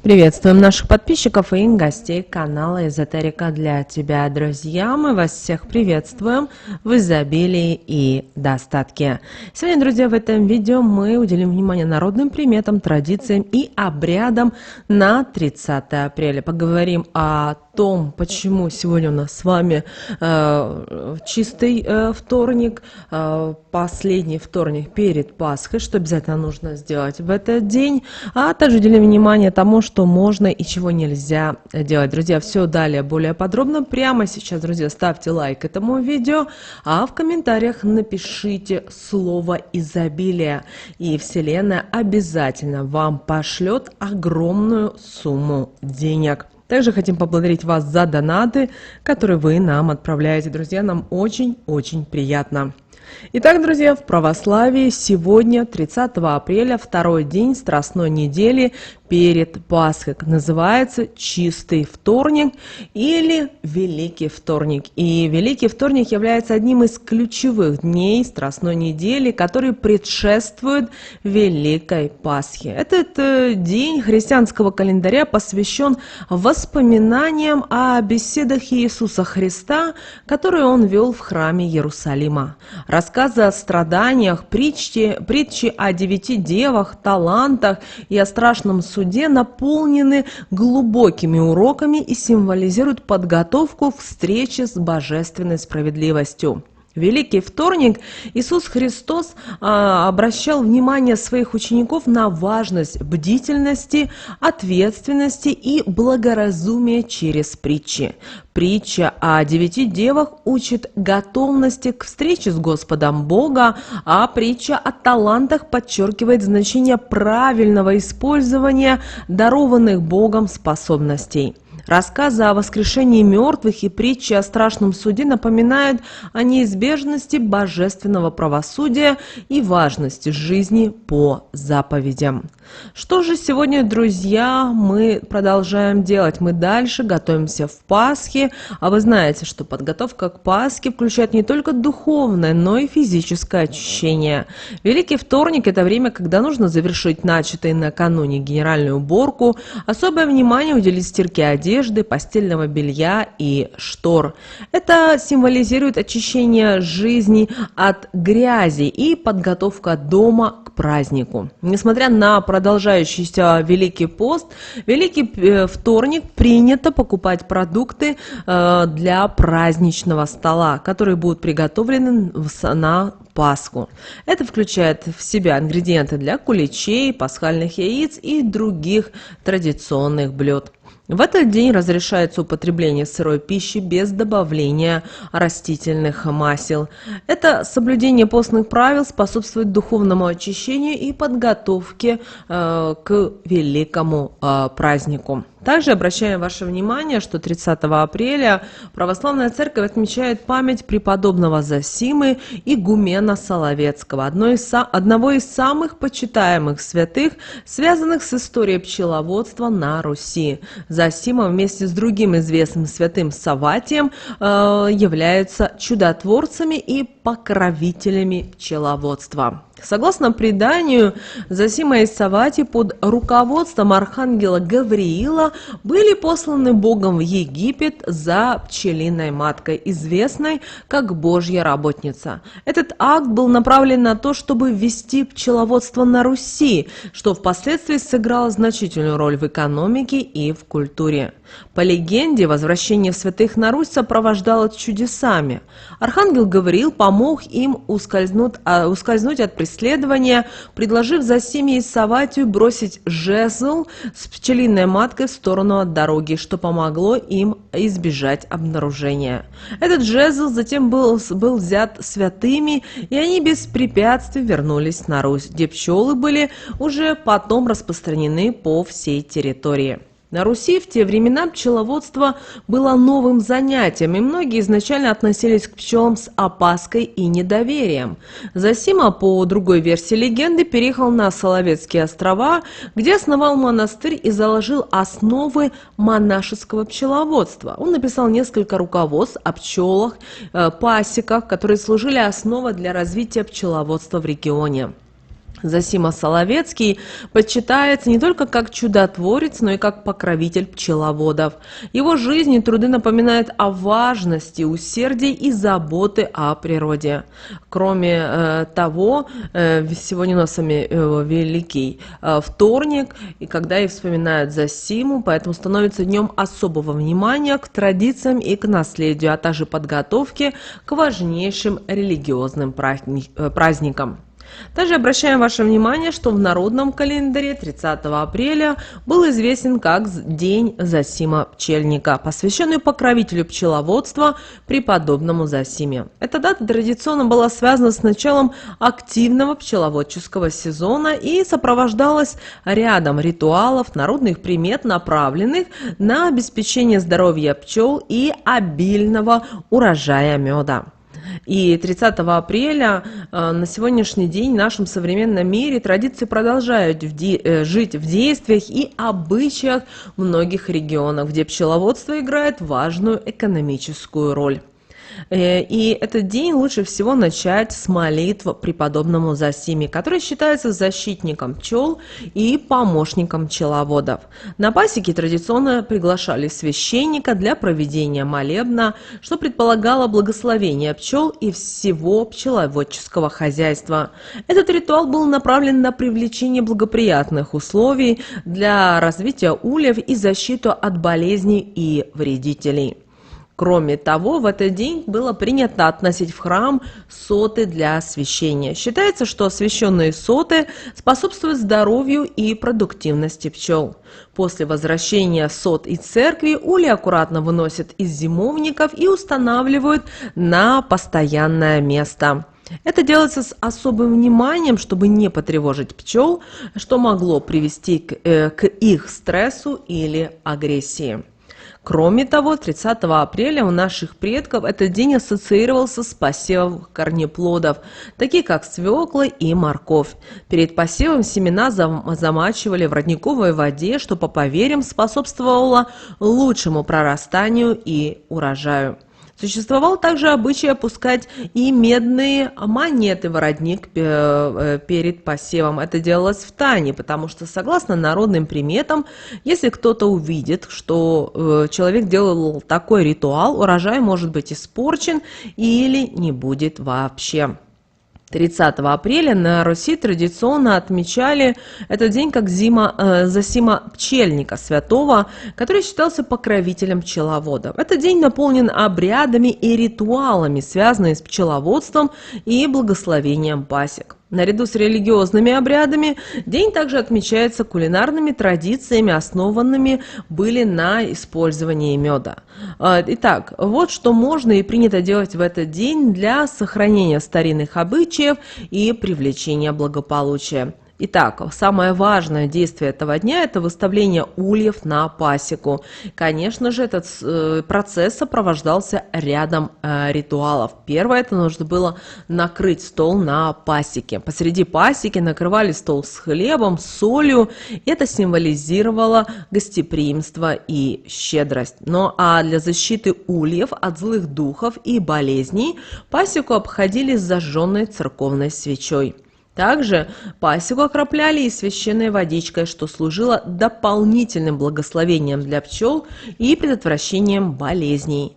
Приветствуем наших подписчиков и гостей канала Эзотерика для тебя, друзья. Мы вас всех приветствуем в изобилии и достатке. Сегодня, друзья, в этом видео мы уделим внимание народным приметам, традициям и обрядам на 30 апреля. Поговорим о том, почему сегодня у нас с вами чистый вторник, последний вторник перед Пасхой, что обязательно нужно сделать в этот день, а также уделим внимание тому, что можно и чего нельзя делать. Друзья, все далее более подробно. Прямо сейчас, друзья, ставьте лайк этому видео, а в комментариях напишите слово «изобилие», и Вселенная обязательно вам пошлет огромную сумму денег. Также хотим поблагодарить вас за донаты, которые вы нам отправляете. Друзья, нам очень-очень приятно. Итак, друзья, в православии сегодня, 30 апреля, второй день Страстной недели перед Пасхой. Называется Чистый вторник или Великий вторник. И Великий вторник является одним из ключевых дней Страстной недели, который предшествует Великой Пасхе. Этот день христианского календаря посвящен воспоминаниям о беседах Иисуса Христа, которые он вел в храме Иерусалима. Рассказы о страданиях, притчи о 9 девах, талантах и о страшном суде наполнены глубокими уроками и символизируют подготовку к встрече с божественной справедливостью. Великий вторник Иисус Христос обращал внимание своих учеников на важность бдительности, ответственности и благоразумия через притчи. Притча о 9 девах учит готовности к встрече с Господом Бога, а притча о талантах подчеркивает значение правильного использования дарованных Богом способностей. Рассказы о воскрешении мертвых и притчи о страшном суде напоминают о неизбежности божественного правосудия и важности жизни по заповедям. Что же сегодня, друзья, мы продолжаем делать? Мы дальше готовимся в Пасхе, а вы знаете, что подготовка к Пасхе включает не только духовное, но и физическое очищение. Великий вторник – это время, когда нужно завершить начатые накануне генеральную уборку, особое внимание уделить стирке одежды, постельного белья и штор. Это символизирует очищение жизни от грязи и подготовка дома к празднику. Несмотря на продолжающийся Великий пост, Великий вторник принято покупать продукты для праздничного стола, которые будут приготовлены на Пасху. Это включает в себя ингредиенты для куличей, пасхальных яиц и других традиционных блюд. В этот день разрешается употребление сырой пищи без добавления растительных масел. Это соблюдение постных правил способствует духовному очищению и подготовке к великому празднику. Также обращаем ваше внимание, что 30 апреля Православная Церковь отмечает память преподобного Зосимы игумена Соловецкого, одного из самых почитаемых святых, связанных с историей пчеловодства на Руси. Зосима вместе с другим известным святым Савватием являются чудотворцами и покровителями пчеловодства. Согласно преданию, Зосима и Савватий под руководством архангела Гавриила были посланы Богом в Египет за пчелиной маткой, известной как Божья работница. Этот акт был направлен на то, чтобы ввести пчеловодство на Руси, что впоследствии сыграло значительную роль в экономике и в культуре. По легенде, возвращение святых на Русь сопровождалось чудесами. Архангел Гавриил помог им ускользнуть от преследования, предложив Зосиме и Савватию бросить жезл с пчелиной маткой в сторону от дороги, что помогло им избежать обнаружения. Этот жезл затем был взят святыми, и они без препятствий вернулись на Русь, где пчелы были уже потом распространены по всей территории. На Руси в те времена пчеловодство было новым занятием, и многие изначально относились к пчелам с опаской и недоверием. Зосима, по другой версии легенды, переехал на Соловецкие острова, где основал монастырь и заложил основы монашеского пчеловодства. Он написал несколько руководств о пчелах, пасеках, которые служили основой для развития пчеловодства в регионе. Зосима Соловецкий почитается не только как чудотворец, но и как покровитель пчеловодов. Его жизнь и труды напоминают о важности, усердия и заботы о природе. Кроме того, сегодня у нас с вами великий вторник, и когда и вспоминают Зосиму, поэтому становится днем особого внимания к традициям и к наследию, а также подготовке к важнейшим религиозным праздникам. Также обращаем ваше внимание, что в народном календаре 30 апреля был известен как День Зосима Пчельника, посвященный покровителю пчеловодства преподобному Зосиме. Эта дата традиционно была связана с началом активного пчеловодческого сезона и сопровождалась рядом ритуалов, народных примет, направленных на обеспечение здоровья пчел и обильного урожая меда. И 30 апреля на сегодняшний день в нашем современном мире традиции продолжают жить в действиях и обычаях многих регионов, где пчеловодство играет важную экономическую роль. И этот день лучше всего начать с молитв преподобному Зосиме, который считается защитником пчел и помощником пчеловодов. На пасеке традиционно приглашали священника для проведения молебна, что предполагало благословение пчел и всего пчеловодческого хозяйства. Этот ритуал был направлен на привлечение благоприятных условий для развития ульев и защиту от болезней и вредителей. Кроме того, в этот день было принято относить в храм соты для освящения. Считается, что освященные соты способствуют здоровью и продуктивности пчел. После возвращения сот из церкви ульи аккуратно выносят из зимовников и устанавливают на постоянное место. Это делается с особым вниманием, чтобы не потревожить пчел, что могло привести к их стрессу или агрессии. Кроме того, 30 апреля у наших предков этот день ассоциировался с посевом корнеплодов, такие как свекла и морковь. Перед посевом семена замачивали в родниковой воде, что, по поверьям, способствовало лучшему прорастанию и урожаю. Существовал также обычай опускать и медные монеты в родник перед посевом. Это делалось в тайне, потому что, согласно народным приметам, если кто-то увидит, что человек делал такой ритуал, урожай может быть испорчен или не будет вообще. 30 апреля на Руси традиционно отмечали этот день как Зосима Пчельника святого, который считался покровителем пчеловодов. Этот день наполнен обрядами и ритуалами, связанными с пчеловодством и благословением пасек. Наряду с религиозными обрядами день также отмечается кулинарными традициями, основанными были на использовании меда. Итак, вот что можно и принято делать в этот день для сохранения старинных обычаев и привлечения благополучия. Итак, самое важное действие этого дня – это выставление ульев на пасеку. Конечно же, этот процесс сопровождался рядом ритуалов. Первое – это нужно было накрыть стол на пасеке. Посреди пасеки накрывали стол с хлебом, с солью. Это символизировало гостеприимство и щедрость. Ну а для защиты ульев от злых духов и болезней пасеку обходили с зажженной церковной свечой. Также пасеку окропляли и священной водичкой, что служило дополнительным благословением для пчел и предотвращением болезней.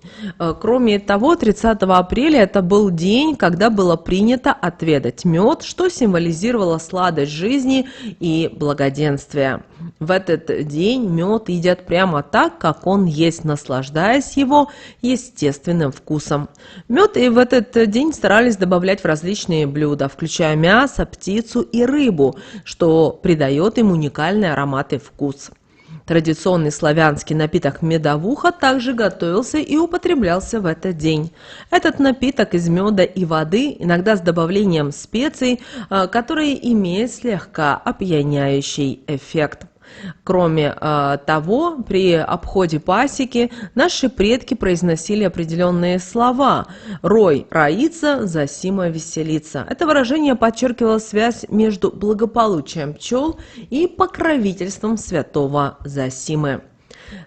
Кроме того, 30 апреля это был день, когда было принято отведать мед, что символизировало сладость жизни и благоденствия. В этот день мед едят прямо так, как он есть, наслаждаясь его естественным вкусом. Мед и в этот день старались добавлять в различные блюда, включая мясо, птицу и рыбу, что придает им уникальный аромат и вкус. Традиционный славянский напиток медовуха также готовился и употреблялся в этот день. Этот напиток из меда и воды, иногда с добавлением специй, которые имеют слегка опьяняющий эффект. Кроме того, при обходе пасеки наши предки произносили определенные слова: «Рой роится, Зосима веселится». Это выражение подчеркивало связь между благополучием пчел и покровительством святого Зосимы.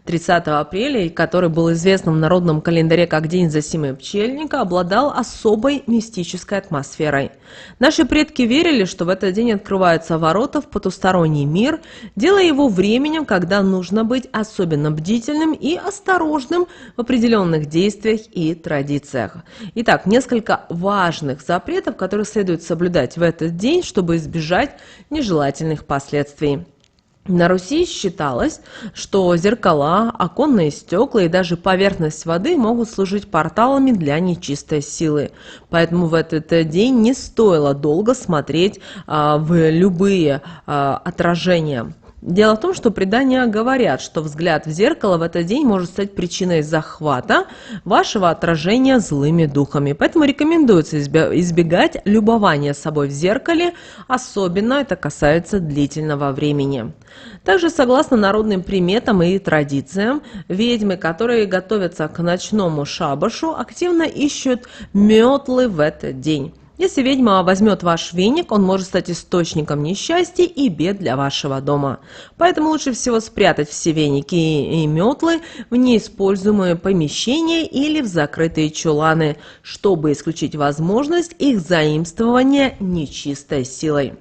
30 апреля, который был известным в народном календаре как День Зосимы Пчельника, обладал особой мистической атмосферой. Наши предки верили, что в этот день открываются ворота в потусторонний мир, делая его временем, когда нужно быть особенно бдительным и осторожным в определенных действиях и традициях. Итак, несколько важных запретов, которые следует соблюдать в этот день, чтобы избежать нежелательных последствий. На Руси считалось, что зеркала, оконные стекла и даже поверхность воды могут служить порталами для нечистой силы. Поэтому в этот день не стоило долго смотреть в любые отражения. Дело в том, что предания говорят, что взгляд в зеркало в этот день может стать причиной захвата вашего отражения злыми духами. Поэтому рекомендуется избегать любования собой в зеркале, особенно это касается длительного времени. Также, согласно народным приметам и традициям, ведьмы, которые готовятся к ночному шабашу, активно ищут метлы в этот день. Если ведьма возьмет ваш веник, он может стать источником несчастья и бед для вашего дома. Поэтому лучше всего спрятать все веники и метлы в неиспользуемые помещения или в закрытые чуланы, чтобы исключить возможность их заимствования нечистой силой.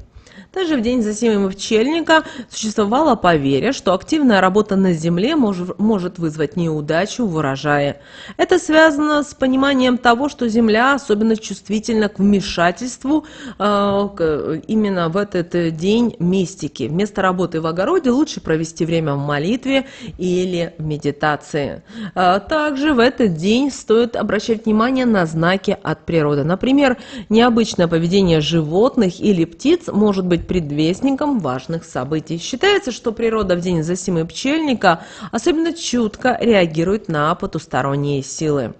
Также в день Зосимы Пчельника существовало поверье, что активная работа на земле может вызвать неудачу в урожае. Это связано с пониманием того, что земля особенно чувствительна к вмешательству именно в этот день мистики. Вместо работы в огороде лучше провести время в молитве или в медитации. Также в этот день стоит обращать внимание на знаки от природы. Например, необычное поведение животных или птиц может быть предвестником важных событий. Считается, что природа в день Зосимы Пчельника особенно чутко реагирует на потусторонние силы.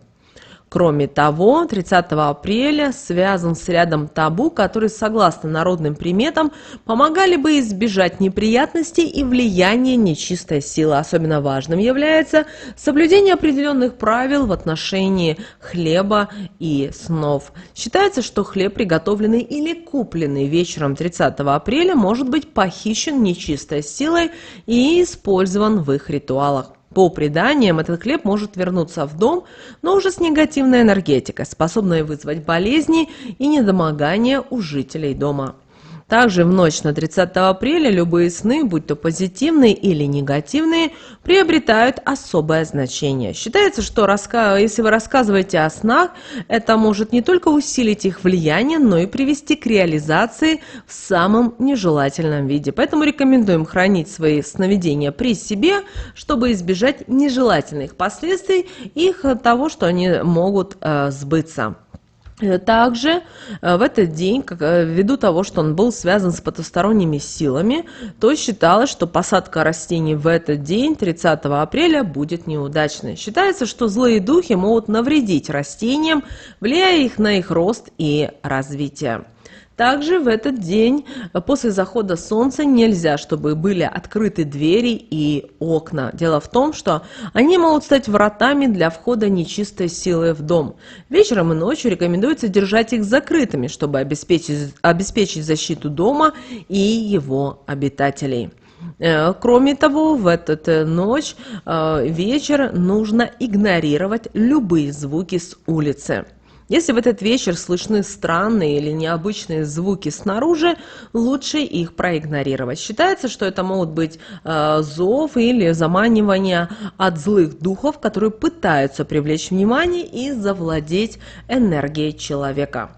Кроме того, 30 апреля связан с рядом табу, которые, согласно народным приметам, помогали бы избежать неприятностей и влияния нечистой силы. Особенно важным является соблюдение определенных правил в отношении хлеба и снов. Считается, что хлеб, приготовленный или купленный вечером 30 апреля, может быть похищен нечистой силой и использован в их ритуалах. По преданиям, этот хлеб может вернуться в дом, но уже с негативной энергетикой, способной вызвать болезни и недомогания у жителей дома. Также в ночь на 30 апреля любые сны, будь то позитивные или негативные, приобретают особое значение. Считается, что если вы рассказываете о снах, это может не только усилить их влияние, но и привести к реализации в самом нежелательном виде. Поэтому рекомендуем хранить свои сновидения при себе, чтобы избежать нежелательных последствий и того, что они могут сбыться. Также в этот день, ввиду того, что он был связан с потусторонними силами, то считалось, что посадка растений в этот день, 30 апреля, будет неудачной. Считается, что злые духи могут навредить растениям, влияя на их рост и развитие. Также в этот день после захода солнца нельзя, чтобы были открыты двери и окна. Дело в том, что они могут стать вратами для входа нечистой силы в дом. Вечером и ночью рекомендуется держать их закрытыми, чтобы обеспечить защиту дома и его обитателей. Кроме того, в эту ночь, вечер нужно игнорировать любые звуки с улицы. Если в этот вечер слышны странные или необычные звуки снаружи, лучше их проигнорировать. Считается, что это могут быть зов или заманивание от злых духов, которые пытаются привлечь внимание и завладеть энергией человека.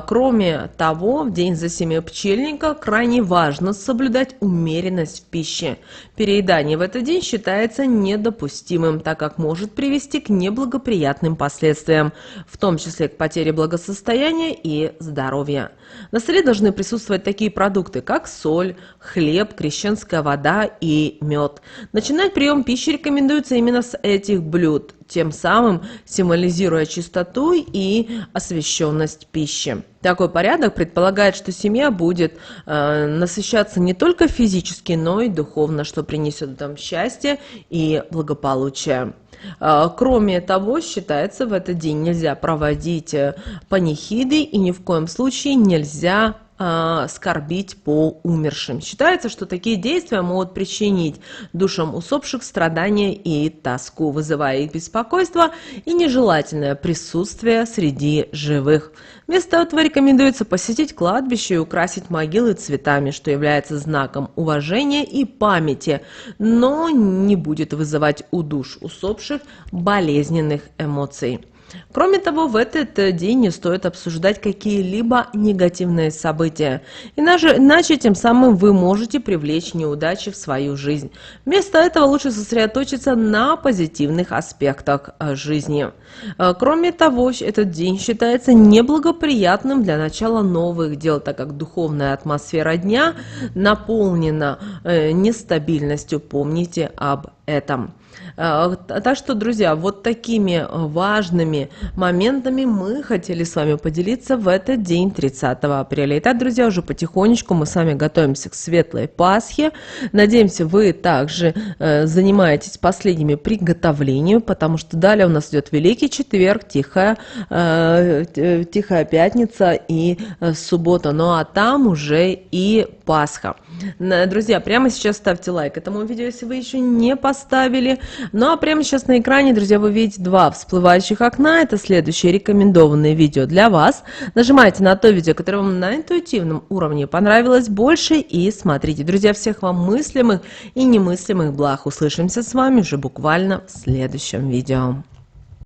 Кроме того, в день Зосимы Пчельника крайне важно соблюдать умеренность в пище. Переедание в этот день считается недопустимым, так как может привести к неблагоприятным последствиям, в том числе к потере благосостояния и здоровья. На столе должны присутствовать такие продукты, как соль, хлеб, крещенская вода и мед. Начинать прием пищи рекомендуется именно с этих блюд, тем самым символизируя чистоту и освященность пищи. Такой порядок предполагает, что семья будет насыщаться не только физически, но и духовно, что принесет в дом счастье и благополучие. Кроме того, считается, в этот день нельзя проводить панихиды и ни в коем случае нельзя скорбить по умершим. Считается, что такие действия могут причинить душам усопших страдания и тоску, вызывая их беспокойство и нежелательное присутствие среди живых. Вместо этого рекомендуется посетить кладбище и украсить могилы цветами, что является знаком уважения и памяти, но не будет вызывать у душ усопших болезненных эмоций. Кроме того, в этот день не стоит обсуждать какие-либо негативные события, иначе тем самым вы можете привлечь неудачи в свою жизнь. Вместо этого лучше сосредоточиться на позитивных аспектах жизни. Кроме того, этот день считается неблагоприятным для начала новых дел, так как духовная атмосфера дня наполнена нестабильностью. Помните об этом. Так что, друзья, вот такими важными моментами мы хотели с вами поделиться в этот день, 30 апреля. Итак, друзья, уже потихонечку мы с вами готовимся к Светлой Пасхе. Надеемся, вы также занимаетесь последними приготовлениями, потому что далее у нас идет Великий Четверг, Тихая Пятница и суббота. Ну а там уже и Пасха. Друзья, прямо сейчас ставьте лайк этому видео, если вы еще не поставили. Ну а прямо сейчас на экране, друзья, вы видите два всплывающих окна. Это следующее рекомендованное видео для вас. Нажимайте на то видео, которое вам на интуитивном уровне понравилось больше, и смотрите. Друзья, всех вам мыслимых и немыслимых благ. Услышимся с вами уже буквально в следующем видео.